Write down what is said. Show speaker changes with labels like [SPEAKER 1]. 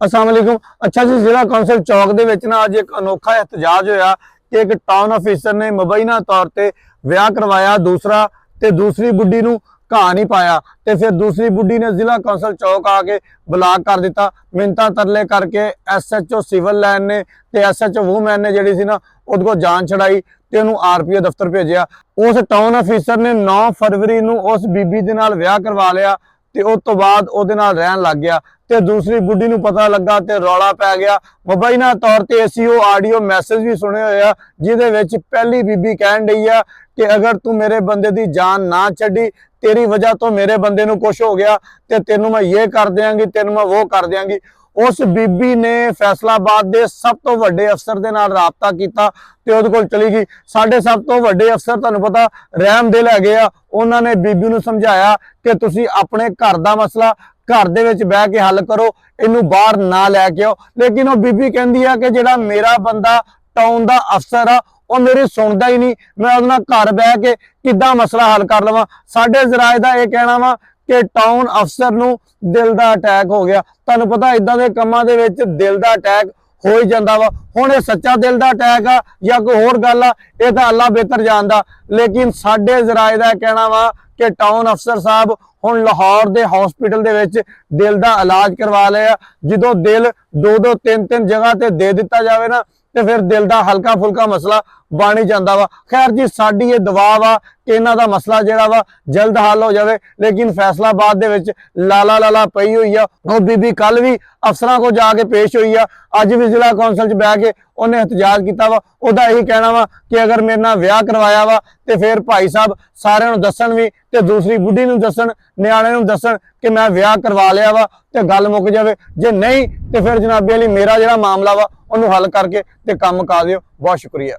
[SPEAKER 1] अस्सलाम वालेकुम। अच्छा जी, जिला कौंसल चौक ਦੇ ਵਿੱਚ ਨਾ ਅੱਜ ਇੱਕ ਅਨੋਖਾ ਇhtਜਾਜ ਹੋਇਆ ਕਿ ਇੱਕ ਟਾਊਨ ਅਫੀਸਰ ਨੇ ਮੁਬੈਨਾ ਤੌਰ ਤੇ ਵਿਆਹ ਕਰਵਾਇਆ दूसरा ਤੇ दूसरी बुढ़ी ਨੂੰ ਘਾ नहीं पाया ਤੇ फिर दूसरी बुढ़ी ने जिला कौंसल चौक आके ब्लॉक कर दिता। मिन्नतां तरले करके SHO सिविल लाइन ने ते SHO वूमैन ने जिहड़ी सी ना ਉਹਦੇ ਕੋਲ जान छड़ाई ਤੇ ਉਹਨੂੰ RPO ਦਫ਼ਤਰ ਭੇਜਿਆ। ਉਸ ਟਾਊਨ ਅਫੀਸਰ ਨੇ 9 ਫਰਵਰੀ ਨੂੰ ਉਸ ਬੀਬੀ ਦੇ ਨਾਲ ਵਿਆਹ ਕਰਵਾ ਲਿਆ ਤੇ ਉਸ ਤੋਂ ਬਾਅਦ ਉਹਦੇ ਨਾਲ ਰਹਿਣ ਲੱਗ ਗਿਆ ਤੇ दूसरी बुढ़ी ਨੂੰ पता लगा ਤੇ ਰੌਲਾ ਪੈ ਗਿਆ। ਮੁਬੈਨਾ ਤੌਰ ਤੇ ਅਸੀਂ ਉਹ ਆਡੀਓ ਮੈਸੇਜ ਵੀ ਸੁਣੇ ਹੋਏ ਆ ਜਿਹਦੇ ਵਿੱਚ ਪਹਿਲੀ ਬੀਬੀ ਕਹਿਣ ਡਈ ਆ कि अगर तू मेरे बंदे दी जान ना छड़ी, तेरी वजह तो मेरे बंदे नू कुछ हो गया ते तेनू मैं ये कर देंगी, तेनू मैं वो कर देंगी। उस बीबी ने फैसलाबाद दे सब तो वड्डे अफसर दे नाल राबता कीता ते उहदे कोल चली गई। साडे सब तो वड्डे अफसर तुहानू पता रहम दिल हैगे आ, उन्हां ने बीबी नू समझाया कि तुसी अपने घर दा मसला घर दे विच बैठ के हल करो, इनू बाहर ना लैके आओ। लेकिन वो बीबी कहंदी आ कि जिहड़ा मेरा बंदा टाउन दा अफसर आ ਉਹ मेरी सुनता ही नहीं, मैं ਉਹਦੇ ਨਾਲ घर बह के किद्दां मसला हल कर लवां। साडे जराए दा ये कहना वा कि टाउन अफसर नू दिल दा अटैक हो गया। तुहानू पता इदां दे कंमां दे विच दिल दा अटैक हो ही जांदा वा। हुण ये सच्चा दिल दा अटैक आ या कोई होर गल आ ये तां अल्लाह बेहतर जानदा। लेकिन साडे जराए दा कहना वा कि टाउन अफसर साहब हुण लाहौर दे हॉस्पिटल दे विच दिल दा इलाज करवा लिया। जदों दिल 2-2 3-3 जगह ते दे दिता जावे ना ते फिर दिल दा हल्का फुल्का मसला बन ही जांदा वा। खैर जी, साडी ये दुआ वा कि इन्हां दा मसला जिहड़ा वा जल्द हल हो जावे। लेकिन फैसलाबाद दे विच लाला पई हुई आ। वो बीबी कल भी अफसरां को जाके पेश हुई आ, अज भी जिला कौंसल च बैठ के उन्हें एहतजाज किया वा। उहदा यही कहना वा कि अगर मेरे नाल विआह करवाया वा ते फिर भाई साहब सारिआं नूं दस्सण भी ते दूसरी बुढ़ी नूं दस्सण, निआणे नूं दस्सण कि मैं विआह करवा लिया वा ते गल मुक जावे। जे नहीं ते फिर जनाबे अली मेरा जिहड़ा मामला वा उहनूं हल करके ते काम मुका दिओ। बहुत शुक्रिया।